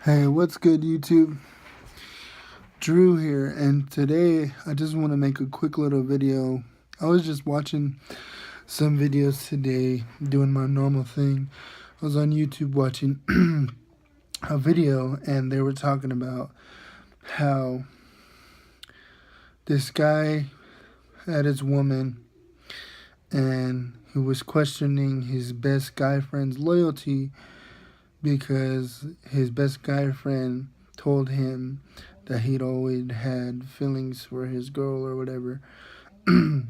Hey, what's good, YouTube? Drew here, and today I just want to make a quick little video. I was just watching some videos today, doing my normal thing. I was on YouTube watching a video, and they were talking about how this guy had his woman, and he was questioning his best guy friend's loyalty because his best guy friend told him that he'd always had feelings for his girl or whatever. And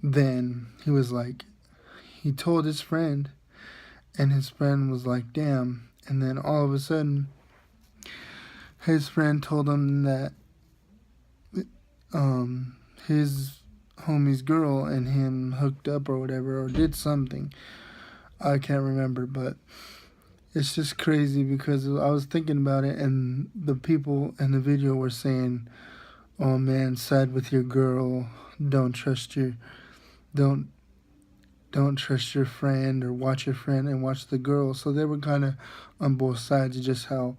then he was like, he told his friend, and his friend was like, damn. And then all of a sudden, his friend told him that his homie's girl and him hooked up or whatever, or did something. I can't remember, but it's just crazy because I was thinking about it, and the people in the video were saying, "Oh man, side with your girl. Don't trust your don't trust your friend, or watch your friend and watch the girl." So they were kind of on both sides, just how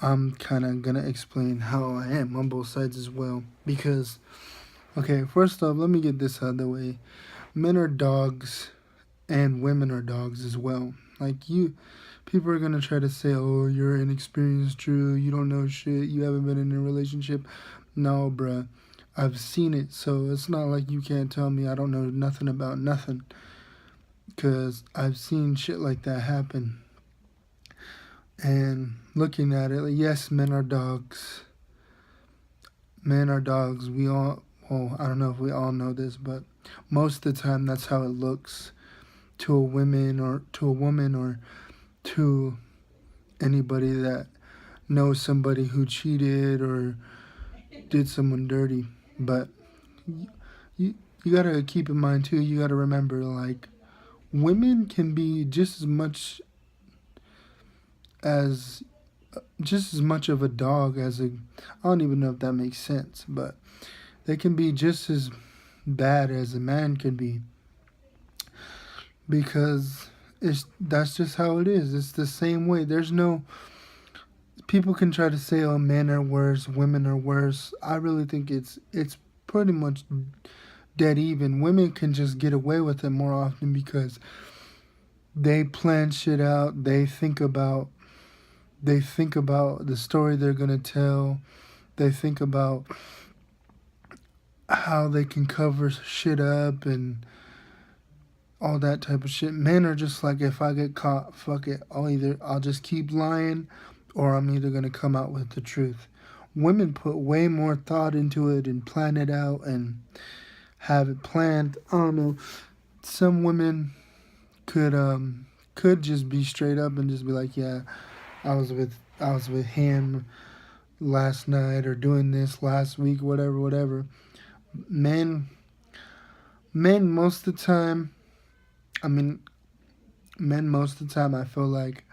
I'm kind of gonna explain how I am on both sides as well. Because, okay, first off, let me get this out of the way. Men are dogs, and women are dogs as well. Like, people are gonna try to say, "Oh, you're inexperienced, Drew. You don't know shit. You haven't been in a relationship." No, bruh. I've seen it, so it's not like you can't tell me I don't know nothing about nothing. Because I've seen shit like that happen. And looking at it, yes, men are dogs. Men are dogs. We all, well, I don't know if we all know this, but most of the time that's how it looks to a woman or to anybody that knows somebody who cheated or did someone dirty. But you gotta keep in mind too, you gotta remember, like, women can be just as much of a dog as I don't even know if that makes sense, but they can be just as bad as a man can be, because that's just how it is. It's the same way. There's no, people can try to say, oh, men are worse, women are worse. I really think it's pretty much dead even. Women can just get away with it more often because they plan shit out. They think about the story they're gonna tell. They think about how they can cover shit up and all that type of shit. Men are just like, if I get caught, fuck it. I'll just keep lying, or I'm either gonna come out with the truth. Women put way more thought into it and plan it out and have it planned. I don't know. Some women could just be straight up and just be like, yeah, I was with him last night, or doing this last week, whatever. Men most of the time, men most of the time I feel like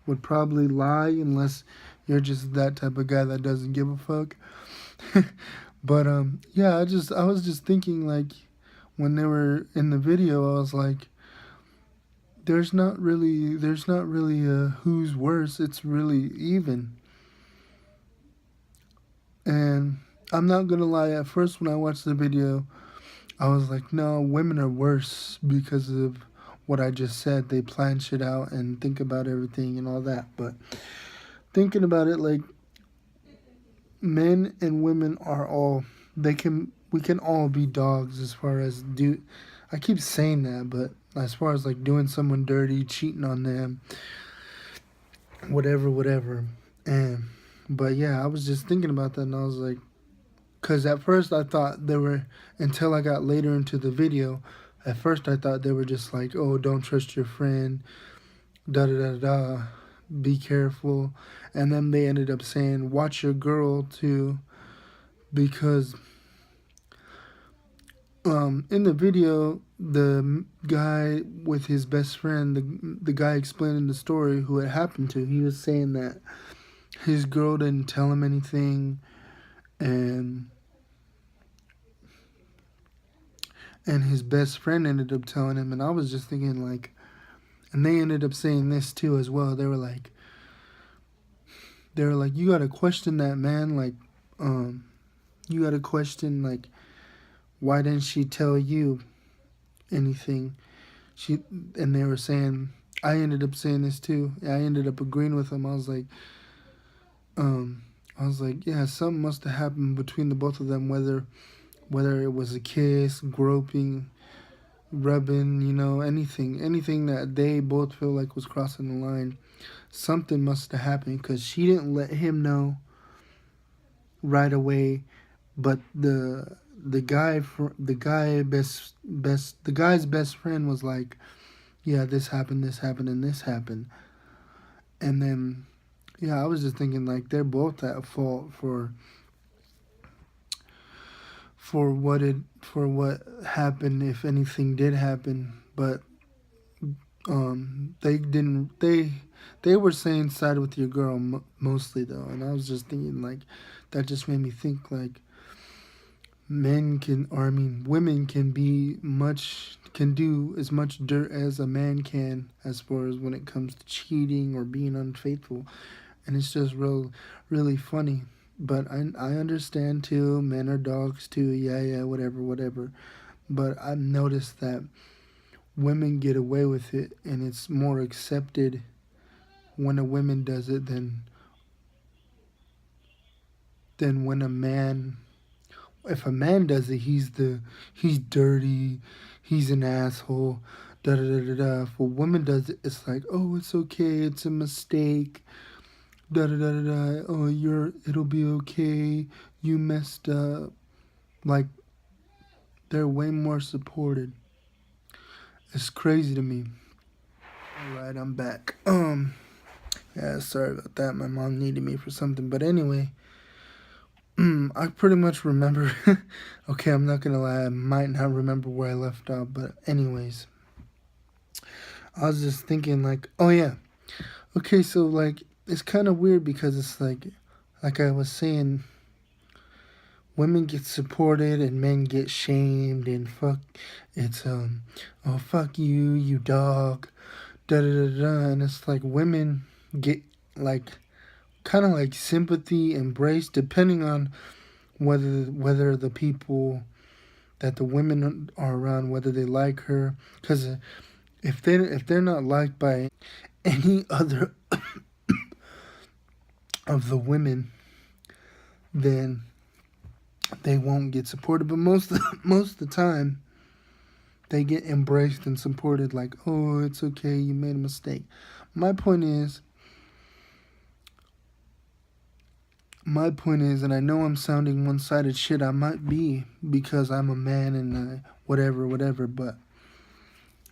would probably lie, unless you're just that type of guy that doesn't give a fuck. But yeah, I was just thinking, like, when they were in the video, I was like, there's not really a who's worse. It's really even. And I'm not gonna lie, at first when I watched the video, I was like, no, women are worse because of what I just said. They plan shit out and think about everything and all that. But thinking about it, like, men and women are all, we can all be dogs as far as I keep saying that, but as far as like doing someone dirty, cheating on them, whatever. And but yeah, I was just thinking about that, and I was like, because at first I thought they were, until I got later into the video, at first I thought they were just like, oh, don't trust your friend, da da da da, be careful. And then they ended up saying, watch your girl too, because in the video, the guy with his best friend, the guy explaining the story who it happened to, he was saying that his girl didn't tell him anything, and and his best friend ended up telling him. And I was just thinking, like, and they ended up saying this too as well. They were like, you gotta question that, man. Like, you gotta question, like, why didn't she tell you anything? And they were saying, I ended up saying this too. I ended up agreeing with them. I was like, yeah, something must have happened between the both of them, whether it was a kiss, groping, rubbing, you know, anything that they both feel like was crossing the line. Something must have happened, because she didn't let him know right away, but the guy's best friend was like, yeah, this happened, and this happened. And then, yeah, I was just thinking, like, they're both at fault for what happened, if anything did happen. But they were saying side with your girl mostly though. And I was just thinking, like, that just made me think, like, women can do as much dirt as a man can, as far as when it comes to cheating or being unfaithful. And it's just really funny. But I understand too, men are dogs too, yeah, whatever. But I've noticed that women get away with it, and it's more accepted when a woman does it than when a man. If a man does it, he's dirty, he's an asshole, da da da da da. If a woman does it, it's like, oh, it's okay, it's a mistake, da da da da da. Oh, it'll be okay, you messed up. Like, they're way more supported. It's crazy to me. Alright, I'm back. Yeah, sorry about that. My mom needed me for something. But anyway, I pretty much remember. Okay, I'm not gonna lie, I might not remember where I left off, but anyways, I was just thinking, like, oh yeah, okay, so, like, it's kind of weird, because it's like I was saying, women get supported and men get shamed, and oh, fuck you dog, da da da da. And it's like women get, like, kind of like sympathy, embrace, depending on whether the people that the women are around, whether they like her. Because if they're not liked by any other of the women, then they won't get supported. But most of the time, they get embraced and supported. Like, oh, it's okay, you made a mistake. My point is, and I know I'm sounding one-sided, shit, I might be, because I'm a man and whatever, but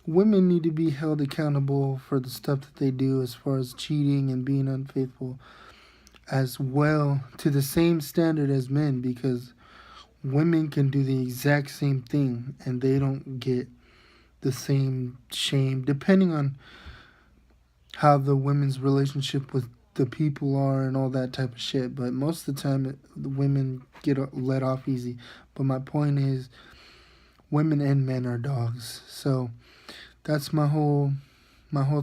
women need to be held accountable for the stuff that they do, as far as cheating and being unfaithful, as well, to the same standard as men, because women can do the exact same thing and they don't get the same shame, depending on how the women's relationship with the people are and all that type of shit. But most of the time, the women get let off easy. But my point is, women and men are dogs. So that's my whole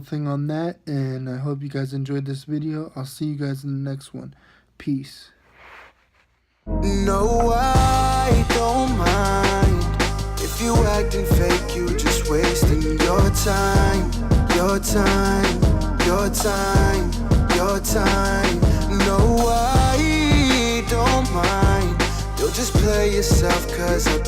thing on that, and I hope you guys enjoyed this video. I'll see you guys in the next one. Peace. No, I don't mind if you acting fake, you just wasting your time. No, I don't mind. You'll just play yourself, 'cause I